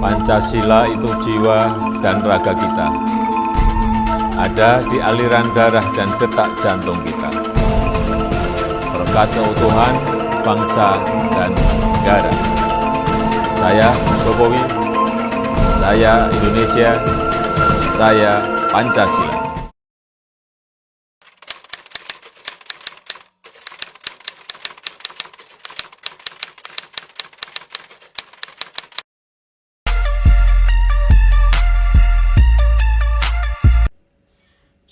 Pancasila itu jiwa dan raga kita. Ada di aliran darah dan detak jantung kita. Berkat keutuhan bangsa dan negara. Saya Jokowi, saya Indonesia, saya Pancasila.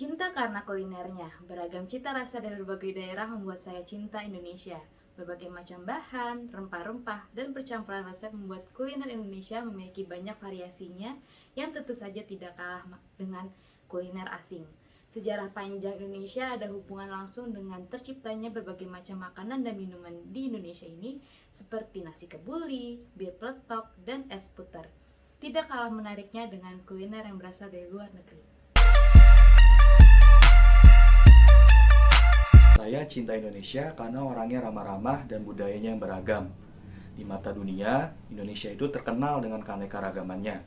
Cinta karena kulinernya, beragam cita rasa dari berbagai daerah membuat saya cinta Indonesia. Berbagai macam bahan, rempah-rempah, dan percampuran resep membuat kuliner Indonesia memiliki banyak variasinya yang tentu saja tidak kalah dengan kuliner asing. Sejarah panjang Indonesia ada hubungan langsung dengan terciptanya berbagai macam makanan dan minuman di Indonesia ini seperti nasi kebuli, bir peletok, dan es puter. Tidak kalah menariknya dengan kuliner yang berasal dari luar negeri. Saya cinta Indonesia karena orangnya ramah-ramah dan budayanya yang beragam. Di mata dunia, Indonesia itu terkenal dengan keanekaragamannya.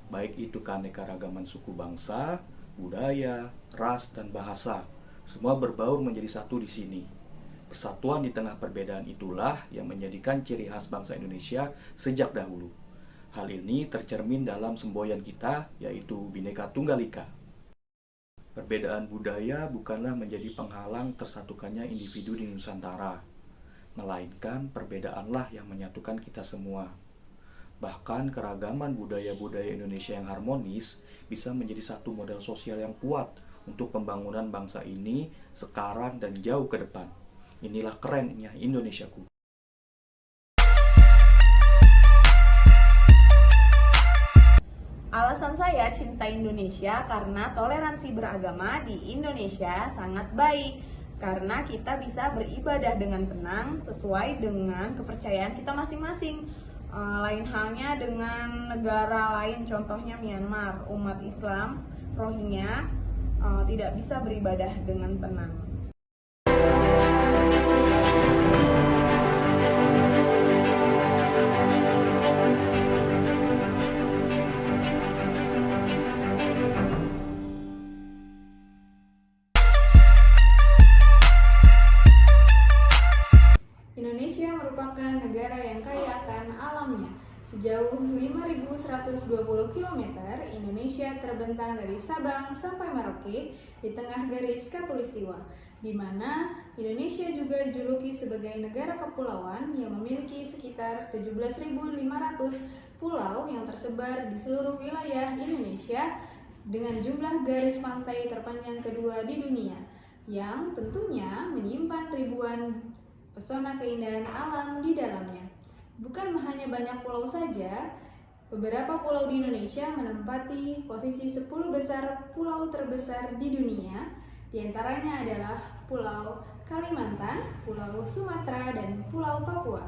Baik itu keanekaragaman suku bangsa, budaya, ras, dan bahasa. Semua berbaur menjadi satu di sini. Persatuan di tengah perbedaan itulah yang menjadikan ciri khas bangsa Indonesia sejak dahulu. Hal ini tercermin dalam semboyan kita, yaitu Bhinneka Tunggal Ika. Perbedaan budaya bukanlah menjadi penghalang tersatukannya individu di Nusantara, melainkan perbedaanlah yang menyatukan kita semua. Bahkan keragaman budaya-budaya Indonesia yang harmonis bisa menjadi satu model sosial yang kuat untuk pembangunan bangsa ini sekarang dan jauh ke depan. Inilah kerennya Indonesiaku. Alasan saya cinta Indonesia karena toleransi beragama di Indonesia sangat baik. Karena kita bisa beribadah dengan tenang sesuai dengan kepercayaan kita masing-masing. Lain halnya dengan negara lain, contohnya Myanmar, umat Islam Rohingya tidak bisa beribadah dengan tenang. Indonesia merupakan negara yang kaya akan alamnya. Sejauh 5.120 km, Indonesia terbentang dari Sabang sampai Merauke di tengah garis Khatulistiwa, di mana Indonesia juga dijuluki sebagai negara kepulauan yang memiliki sekitar 17.500 pulau yang tersebar di seluruh wilayah Indonesia dengan jumlah garis pantai terpanjang kedua di dunia, yang tentunya menyimpan ribuan pesona keindahan alam di dalamnya. Bukan hanya banyak pulau saja, beberapa pulau di Indonesia menempati posisi 10 besar pulau terbesar di dunia. Di antaranya adalah Pulau Kalimantan, Pulau Sumatera, dan Pulau Papua.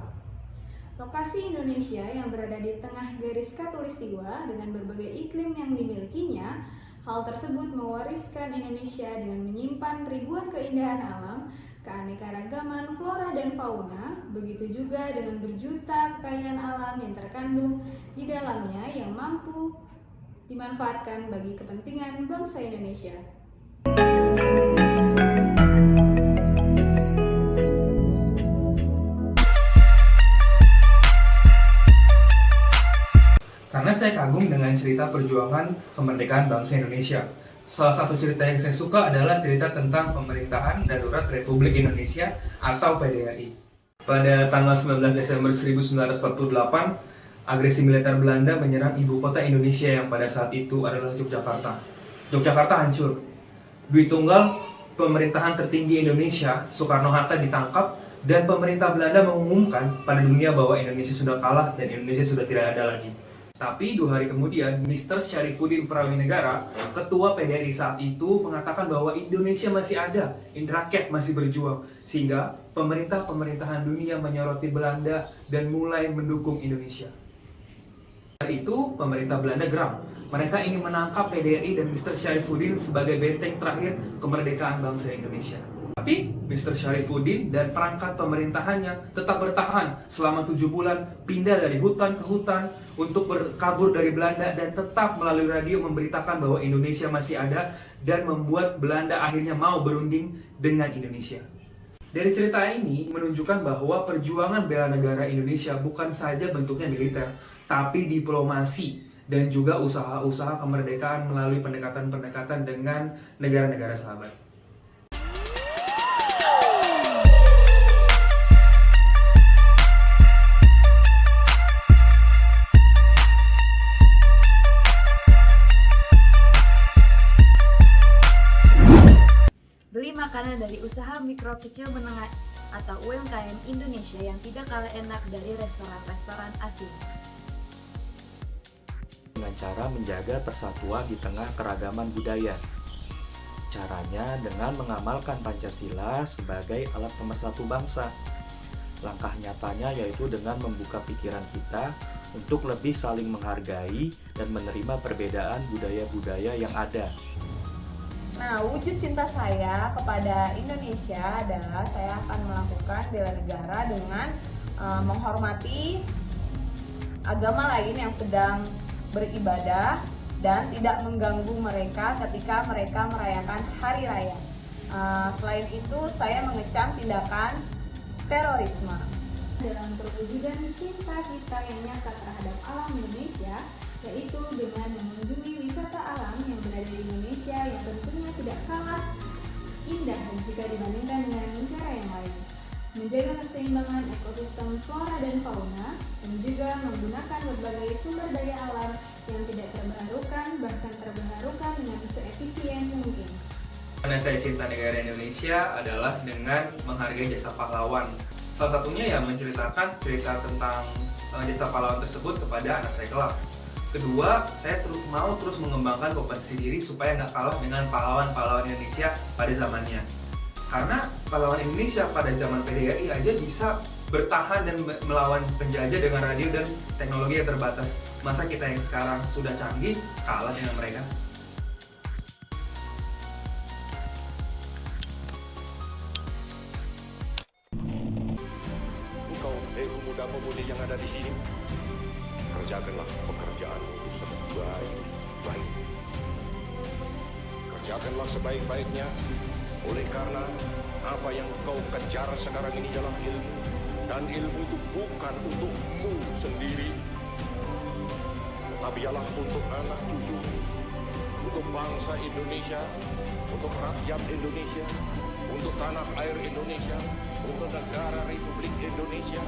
Lokasi Indonesia yang berada di tengah garis Khatulistiwa dengan berbagai iklim yang dimilikinya, hal tersebut mewariskan Indonesia dengan menyimpan ribuan keindahan alam, keanekaragaman flora dan fauna, begitu juga dengan berjuta kekayaan alam yang terkandung di dalamnya yang mampu dimanfaatkan bagi kepentingan bangsa Indonesia. Karena saya kagum dengan cerita perjuangan kemerdekaan bangsa Indonesia. Salah satu cerita yang saya suka adalah cerita tentang pemerintahan darurat Republik Indonesia atau PDRI. Pada tanggal 19 Desember 1948, agresi militer Belanda menyerang ibu kota Indonesia yang pada saat itu adalah Yogyakarta. Yogyakarta hancur. Dwi Tunggal, pemerintahan tertinggi Indonesia, Soekarno-Hatta ditangkap dan pemerintah Belanda mengumumkan pada dunia bahwa Indonesia sudah kalah dan Indonesia sudah tidak ada lagi. Tapi 2 hari kemudian, Mr. Syarifuddin Prawinegara, ketua PDRI saat itu, mengatakan bahwa Indonesia masih ada, rakyat masih berjuang, sehingga pemerintah-pemerintahan dunia menyoroti Belanda dan mulai mendukung Indonesia. Dari itu, pemerintah Belanda geram. Mereka ingin menangkap PDRI dan Mr. Syarifuddin sebagai benteng terakhir kemerdekaan bangsa Indonesia. Tapi Mr. Syarifuddin dan perangkat pemerintahannya tetap bertahan selama 7 bulan, pindah dari hutan ke hutan untuk kabur dari Belanda dan tetap melalui radio memberitakan bahwa Indonesia masih ada dan membuat Belanda akhirnya mau berunding dengan Indonesia. Dari cerita ini menunjukkan bahwa perjuangan bela negara Indonesia bukan saja bentuknya militer, tapi diplomasi dan juga usaha-usaha kemerdekaan melalui pendekatan-pendekatan dengan negara-negara sahabat. Beli makanan dari usaha mikro kecil menengah atau UMKM Indonesia yang tidak kalah enak dari restoran-restoran asing. Dengan cara menjaga persatuan di tengah keragaman budaya. Caranya dengan mengamalkan Pancasila sebagai alat pemersatu bangsa. Langkah nyatanya yaitu dengan membuka pikiran kita untuk lebih saling menghargai dan menerima perbedaan budaya-budaya yang ada. Nah, wujud cinta saya kepada Indonesia adalah saya akan melakukan bela negara dengan menghormati agama lain yang sedang beribadah dan tidak mengganggu mereka ketika mereka merayakan hari raya. Selain itu, saya mengecam tindakan terorisme. Dalam perwujudan cinta kita yang nyata terhadap alam Indonesia, yaitu dengan mengunjungi wisata alam yang berada di Indonesia yang tentunya tidak kalah indah jika dibandingkan dengan negara yang lain. Menjaga keseimbangan ekosistem flora dan fauna, dan juga menggunakan berbagai sumber daya alam yang tidak terbarukan, bahkan terbarukan dengan seefisien mungkin. Karena saya cinta negara Indonesia adalah dengan menghargai jasa pahlawan. Salah satunya ya menceritakan cerita tentang jasa pahlawan tersebut kepada anak saya kelak. Kedua, saya mau terus mengembangkan kompetisi diri supaya nggak kalah dengan pahlawan-pahlawan Indonesia pada zamannya. Karena pahlawan Indonesia pada zaman PDRI aja bisa bertahan dan melawan penjajah dengan radio dan teknologi yang terbatas. Masa kita yang sekarang sudah canggih kalah dengan mereka? Engkau, pemuda-pemudi yang ada di sini, kerjakanlah pekerjaanmu sebaik-baik. Kerjakanlah sebaik-baiknya, oleh karena apa yang kau kejar sekarang ini adalah ilmu. Dan ilmu itu bukan untukmu sendiri, tetapi ialah untuk anak cucu, untuk bangsa Indonesia, untuk rakyat Indonesia, untuk tanah air Indonesia, untuk negara Republik Indonesia,